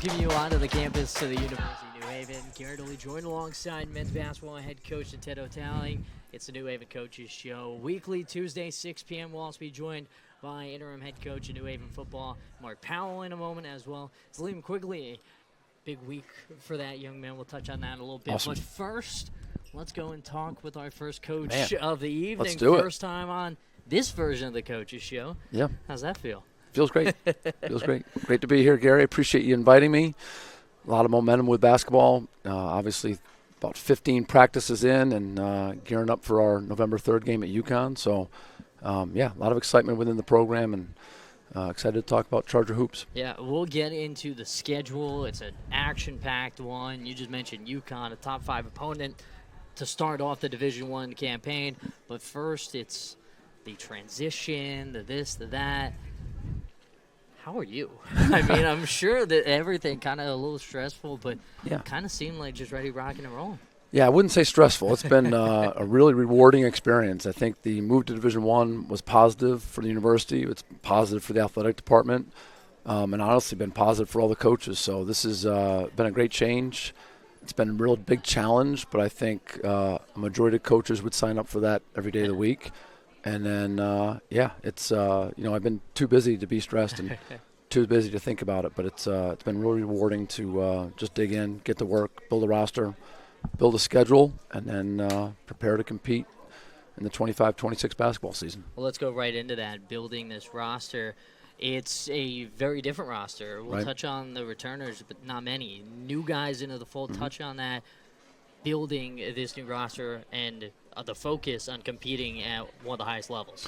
welcome you onto the campus to the University of New Haven. Garrett Lee joined alongside men's basketball head coach Ted Hotaling. It's the New Haven Coaches Show. Weekly, Tuesday, 6 p.m. We'll also be joined by interim head coach of New Haven football, Mark Powell, in a moment as well. It's Liam Quigley. Big week for that young man. We'll touch on that in a little bit. Awesome. But first, let's go and talk with our first coach of the evening. Let's do it. First time on this version of the Coaches Show. Yeah. How's that feel? Feels great. Feels great. Great to be here, Gary. Appreciate you inviting me. A lot of momentum with basketball. Obviously, about 15 practices in and gearing up for our November 3rd game at UConn. So, a lot of excitement within the program and excited to talk about Charger hoops. Yeah, we'll get into the schedule. It's an action-packed one. You just mentioned UConn, a top 5 opponent to start off the Division I campaign. But first, it's the transition, the this, the that. How are you? I mean, I'm sure that everything kind of a little stressful, but kind of seemed like just ready, rocking and rolling. Yeah, I wouldn't say stressful. It's been a really rewarding experience. I think the move to Division I was positive for the university. It's positive for the athletic department, and honestly been positive for all the coaches. So this has been a great change. It's been a real big challenge, but I think a majority of coaches would sign up for that every day of the week. And then, it's, I've been too busy to be stressed and too busy to think about it. But it's been really rewarding to just dig in, get to work, build a roster, build a schedule, and then prepare to compete in the 25-26 basketball season. Well, let's go right into that, building this roster. It's a very different roster. We'll touch on the returners, but not many. New guys into the fold, touch on that, building this new roster and the focus on competing at one of the highest levels.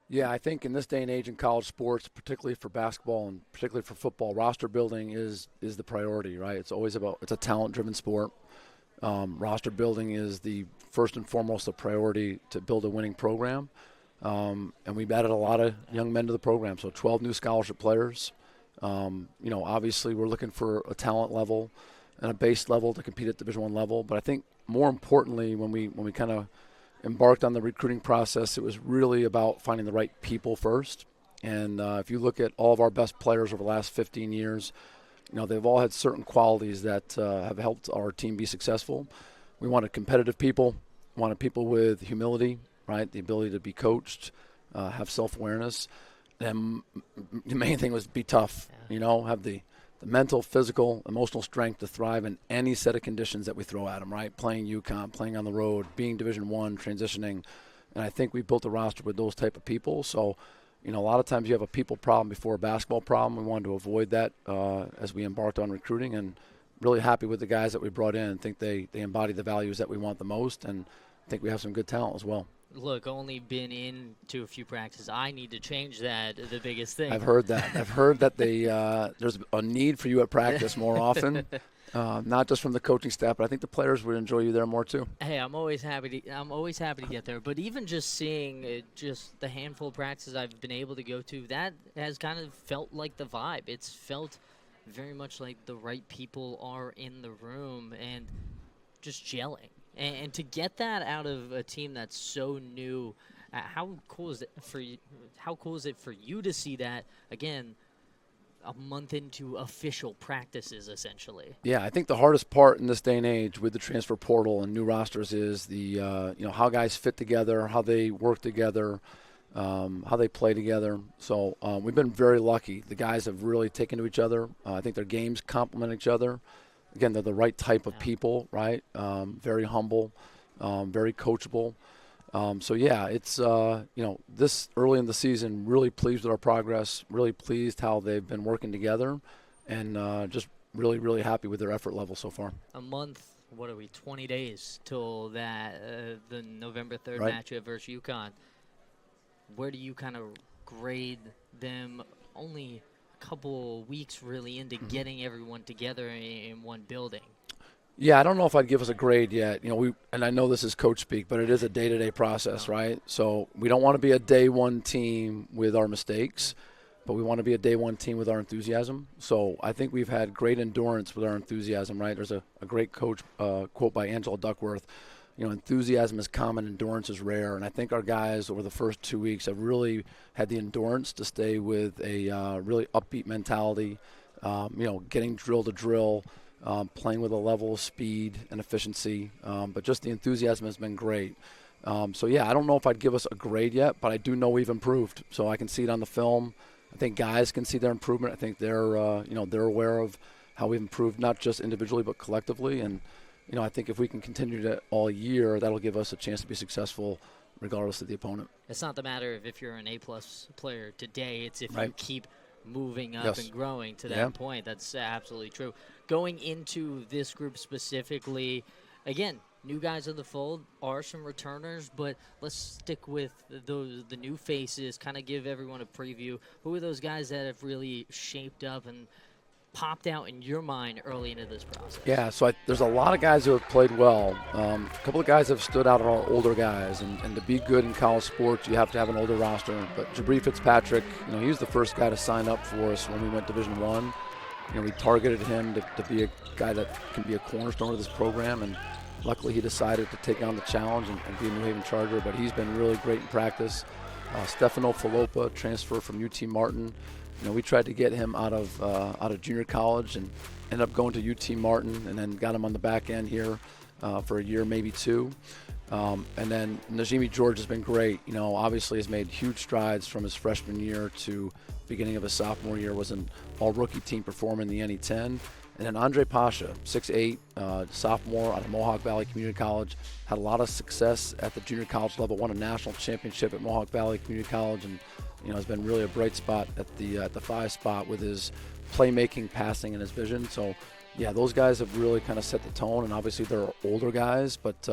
Yeah, I think in this day and age in college sports, particularly for basketball and particularly for football, roster building is the priority, right? It's always it's a talent-driven sport. Roster building is the first and foremost a priority to build a winning program. And we've added a lot of young men to the program, so 12 new scholarship players. Obviously we're looking for a talent level and a base level to compete at Division I level. But I think more importantly, when we kind of embarked on the recruiting process, it was really about finding the right people first. And if you look at all of our best players over the last 15 years, they've all had certain qualities that have helped our team be successful. We wanted competitive people, wanted people with humility, right? The ability to be coached, have self-awareness. And the main thing was be tough, have the mental, physical, emotional strength to thrive in any set of conditions that we throw at them, right? Playing UConn, playing on the road, being Division I, transitioning. And I think we built a roster with those type of people. So, a lot of times you have a people problem before a basketball problem. We wanted to avoid that as we embarked on recruiting, and really happy with the guys that we brought in. I think they embody the values that we want the most, and I think we have some good talent as well. Look, only been into a few practices. I need to change that, the biggest thing. I've heard that. I've heard that there's a need for you at practice more often, not just from the coaching staff, but I think the players would enjoy you there more too. Hey, I'm always happy to get there. But even just seeing just the handful of practices I've been able to go to, that has kind of felt like the vibe. It's felt very much like the right people are in the room and just gelling. And to get that out of a team that's so new, how cool is it for you? How cool is it for you to see that again, a month into official practices, essentially? Yeah, I think the hardest part in this day and age with the transfer portal and new rosters is the how guys fit together, how they work together, how they play together. So we've been very lucky. The guys have really taken to each other. I think their games complement each other. Again, they're the right type of people, right? Very humble, very coachable. It's, this early in the season, really pleased with our progress, really pleased how they've been working together, and just really, really happy with their effort level so far. A month, 20 days till that the November 3rd matchup versus UConn. Where do you kind of grade them? Only couple weeks really into getting everyone together in one building. Yeah, I don't know if I'd give us a grade yet. And I know this is coach speak, but it is a day-to-day process, right? So we don't want to be a day one team with our mistakes, but we want to be a day one team with our enthusiasm. So I think we've had great endurance with our enthusiasm, right? There's a great coach quote by Angela Duckworth. Enthusiasm is common, endurance is rare. And I think our guys over the first 2 weeks have really had the endurance to stay with a really upbeat mentality, getting drill to drill, playing with a level of speed and efficiency. But just the enthusiasm has been great. So, yeah, I don't know if I'd give us a grade yet, but I do know we've improved. So I can see it on the film. I think guys can see their improvement. I think they're aware of how we've improved, not just individually but collectively. And, I think if we can continue that all year, that'll give us a chance to be successful regardless of the opponent. It's not the matter of if you're an A-plus player today. It's if Right. you keep moving up Yes. and growing to that Yeah. point. That's absolutely true. Going into this group specifically, again, new guys in the fold are some returners, but let's stick with the new faces, kind of give everyone a preview. Who are those guys that have really shaped up and popped out in your mind early into this process? Yeah, so there's a lot of guys who have played well. A couple of guys have stood out are older guys, and to be good in college sports, you have to have an older roster. But Jabri Fitzpatrick, he was the first guy to sign up for us when we went Division I. We targeted him to be a guy that can be a cornerstone of this program, and luckily he decided to take on the challenge and be a New Haven Charger. But he's been really great in practice. Stefano Filippa, transfer from UT Martin. We tried to get him out of junior college and ended up going to UT Martin, and then got him on the back end here for a year, maybe two. And then Najimy George has been great. Obviously has made huge strides from his freshman year to beginning of his sophomore year. Was an all-rookie team performer in the NE10. And then Andre Pasha, 6'8", sophomore out of Mohawk Valley Community College, had a lot of success at the junior college level. Won a national championship at Mohawk Valley Community College, and has been really a bright spot at the 5 spot with his playmaking, passing, and his vision. So, yeah, those guys have really kind of set the tone, and obviously they're older guys, but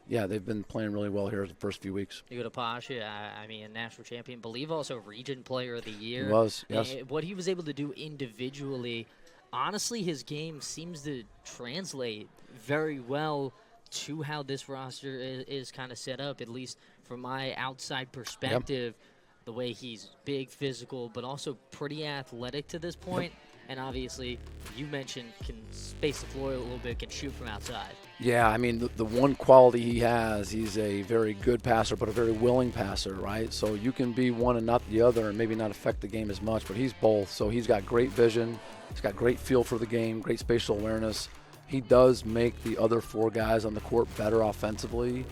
yeah, they've been playing really well here the first few weeks. You go to Pasha, a national champion, believe also region player of the year. He was, yes. What he was able to do individually, honestly, his game seems to translate very well to how this roster is kind of set up, at least from my outside perspective. Yep. The way he's big, physical, but also pretty athletic to this point. Yep. And obviously, you mentioned can space the floor a little bit, can shoot from outside. Yeah, the one quality he has, he's a very good passer, but a very willing passer, right? So you can be one and not the other and maybe not affect the game as much, but he's both. So he's got great vision. He's got great feel for the game, great spatial awareness. He does make the other 4 guys on the court better offensively,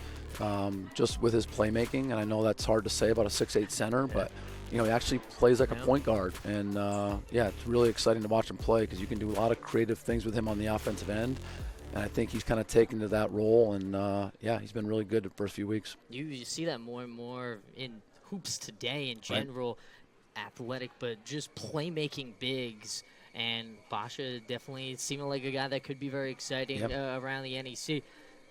just with his playmaking. And I know that's hard to say about a 6'8" center, but he actually plays like a point guard. And it's really exciting to watch him play because you can do a lot of creative things with him on the offensive end. And I think he's kind of taken to that role, and he's been really good the first few weeks. You see that more and more in hoops today in general, right? Athletic, but just playmaking bigs. And Pasha definitely seeming like a guy that could be very exciting around the NEC.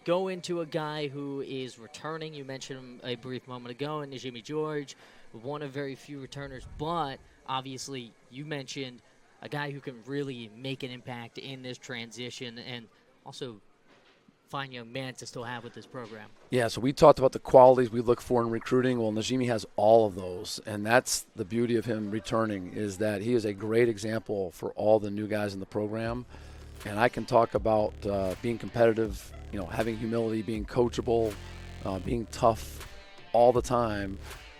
Go into a guy who is returning. You mentioned him a brief moment ago, and Najimy George, one of very few returners. But obviously, you mentioned a guy who can really make an impact in this transition and also fine young man to still have with this program. Yeah, so we talked about the qualities we look for in recruiting. Well, Najimy has all of those, and that's the beauty of him returning, is that he is a great example for all the new guys in the program. And I can talk about being competitive, having humility, being coachable, being tough all the time.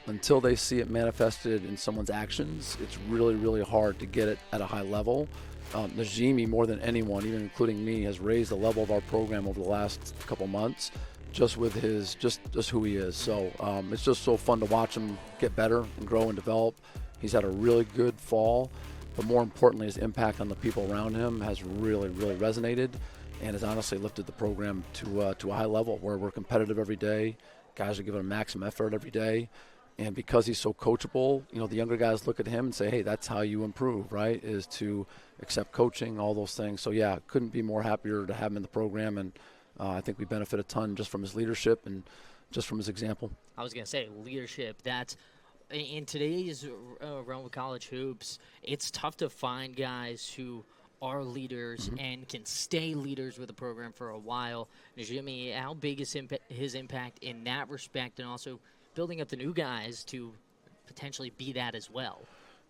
Until they see it manifested in someone's actions, it's really, really hard to get it at a high level. Najimy, more than anyone, even including me, has raised the level of our program over the last couple months just with his just who he is. So it's just so fun to watch him get better and grow and develop. He's had a really good fall, but more importantly, his impact on the people around him has really, really resonated and has honestly lifted the program to a high level where we're competitive every day. Guys are giving a maximum effort every day. And because he's so coachable, the younger guys look at him and say, hey, that's how you improve, right, is to accept coaching, all those things. So, yeah, couldn't be more happier to have him in the program. And I think we benefit a ton just from his leadership and just from his example. I was going to say leadership. That's in today's realm of college hoops, it's tough to find guys who are leaders and can stay leaders with the program for a while. Najimy, how big is his impact in that respect, and also building up the new guys to potentially be that as well?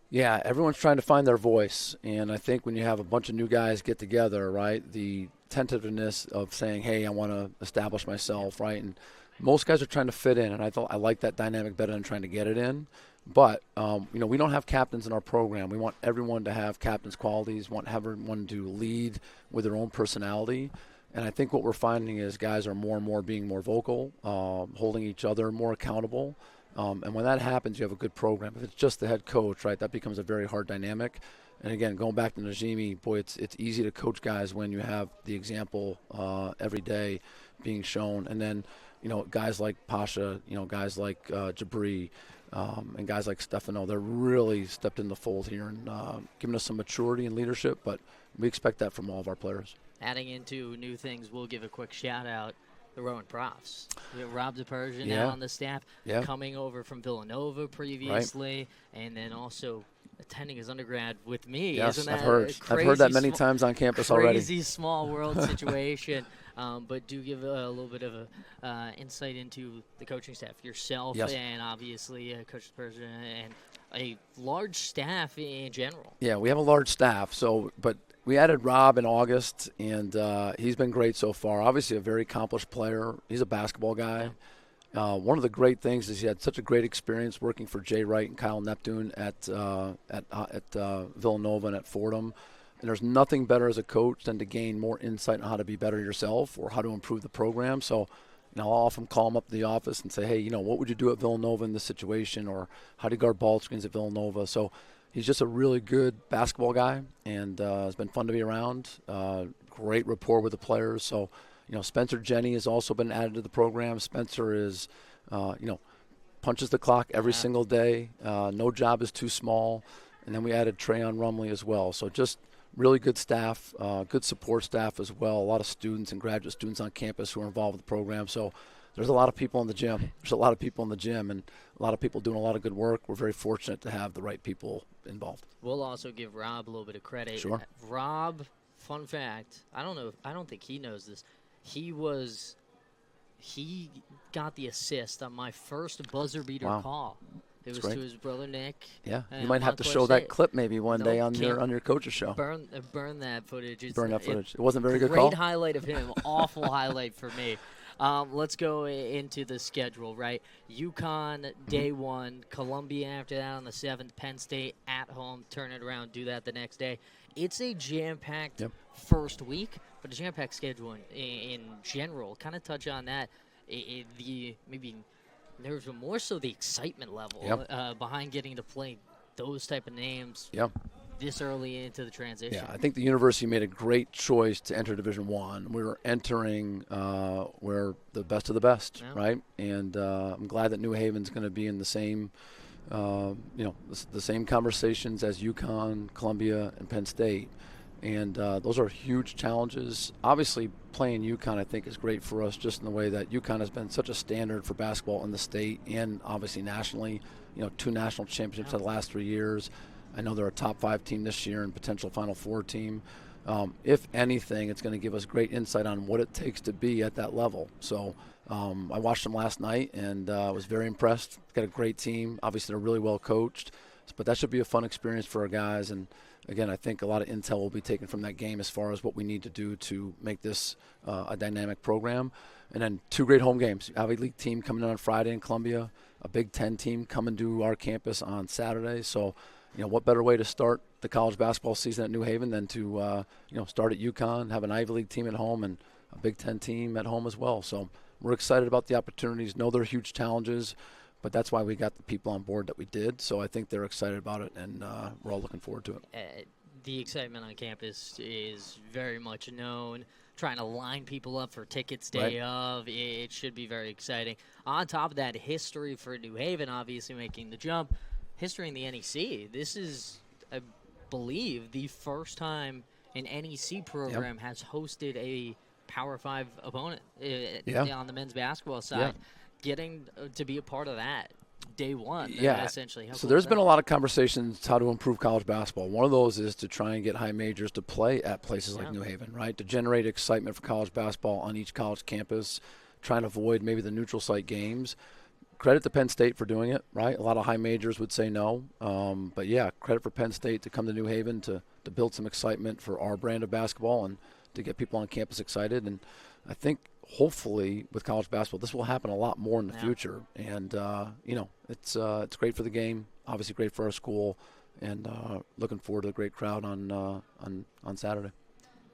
Yeah, everyone's trying to find their voice, and I think when you have a bunch of new guys get together, right, the tentativeness of saying, hey, I want to establish myself, right, and most guys are trying to fit in, and I like that dynamic better than trying to get it in. But we don't have captains in our program. We want everyone to have captain's qualities. Want everyone to lead with their own personality. And I think what we're finding is guys are more and more being more vocal, holding each other more accountable. And when that happens, you have a good program. If it's just the head coach, right, that becomes a very hard dynamic. And again, going back to Najimy, boy, it's easy to coach guys when you have the example every day being shown. And then, guys like Pasha, guys like Jabri, and guys like Stefano, they're really stepped in the fold here and given us some maturity and leadership. But we expect that from all of our players. Adding into new things, we'll give a quick shout out. The Rowan Profs. We have Rob DePersia now on the staff, coming over from Villanova previously, and then also attending his undergrad with me. Yes, Isn't that I've heard that many times on campus already. Crazy small world situation. But do give a little bit of insight into the coaching staff, yourself, and obviously Coach DePersia, and a large staff in general. Yeah, we have a large staff. But we added Rob in August, and he's been great so far. Obviously a very accomplished player. He's a basketball guy. One of the great things is he had such a great experience working for Jay Wright and Kyle Neptune at Villanova and at Fordham. And there's nothing better as a coach than to gain more insight on how to be better yourself or how to improve the program. So, I'll often call him up to the office and say, hey, what would you do at Villanova in this situation, or how do you guard ball screens at Villanova? So he's just a really good basketball guy, and it's been fun to be around. Great rapport with the players. So, Spencer Jenny has also been added to the program. Spencer is, punches the clock every single day. No job is too small. And then we added Trayon Rumley as well. So just really good staff, good support staff as well. A lot of students and graduate students on campus who are involved with the program. So there's a lot of people in the gym. There's a lot of people in the gym and a lot of people doing a lot of good work. We're very fortunate to have the right people involved. We'll also give Rob a little bit of credit. Sure. Rob, fun fact, I don't think he knows this. He got the assist on my first buzzer beater call. It was to his brother Nick. Yeah, you might have to show that clip maybe one day on your coach's show. Burn that footage. It wasn't a very good call. Great highlight of him. Awful highlight for me. Let's go into the schedule, right? UConn, day one. Columbia after that on the 7th. Penn State at home. Turn it around. Do that the next day. It's a jam-packed first week, but a jam-packed schedule in general. Kind of touch on that. There's more so the excitement level behind getting to play those type of names this early into the transition. Yeah, I think the university made a great choice to enter Division I. We were entering where the best of the best, right? And I'm glad that New Haven's going to be in the same, the same conversations as UConn, Columbia, and Penn State. And those are huge challenges. Obviously, playing UConn, I think, is great for us just in the way that UConn has been such a standard for basketball in the state and obviously nationally. 2 national championships in the last 3 years. I know they're a top 5 team this year and potential Final Four team. If anything, it's going to give us great insight on what it takes to be at that level. So I watched them last night and was very impressed. Got a great team. Obviously, they're really well coached. But that should be a fun experience for our guys. And again, I think a lot of intel will be taken from that game as far as what we need to do to make this a dynamic program. And then 2 great home games. Ivy League team coming in on Friday in Columbia, a Big Ten team coming to our campus on Saturday. So, what better way to start the college basketball season at New Haven than to, start at UConn, have an Ivy League team at home and a Big Ten team at home as well. So we're excited about the opportunities. Know they're huge challenges, but that's why we got the people on board that we did. So I think they're excited about it, and we're all looking forward to it. The excitement on campus is very much known. Trying to line people up for tickets day of. It should be very exciting. On top of that, history for New Haven, obviously making the jump. History in the NEC. This is, I believe, the first time an NEC program has hosted a Power 5 opponent on the men's basketball side. Getting to be a part of that day one. Essentially. So there's been a lot of conversations how to improve college basketball. One of those is to try and get high majors to play at places like New Haven, right? To generate excitement for college basketball on each college campus, trying to avoid maybe the neutral site games. Credit to Penn State for doing it, right? A lot of high majors would say no. But credit for Penn State to come to New Haven to build some excitement for our brand of basketball and to get people on campus excited. And I think hopefully with college basketball, this will happen a lot more in the Yeah. future. And it's great for the game, obviously great for our school, and looking forward to a great crowd on Saturday.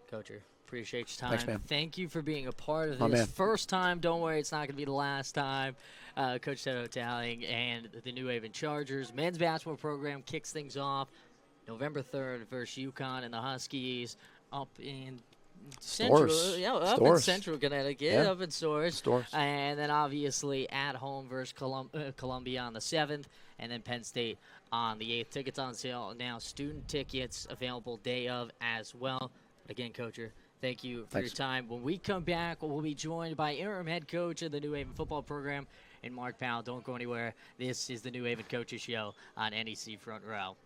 Coacher, appreciate your time. Thanks, man. Thank you for being a part of Oh, this man. first time. Don't worry, it's not going to be the last time. Coach Ted Hotaling and the New Haven Chargers men's basketball program kicks things off November 3rd versus UConn and the Huskies up in Central, up in Central Connecticut, up in Storrs. And then obviously at home versus Columbia on the 7th, and then Penn State on the 8th. Tickets on sale now. Student tickets available day of as well. Again, Coacher, thank you for your time. When we come back, we'll be joined by interim head coach of the New Haven football program, and Mark Powell. Don't go anywhere. This is the New Haven Coaches Show on NEC Front Row.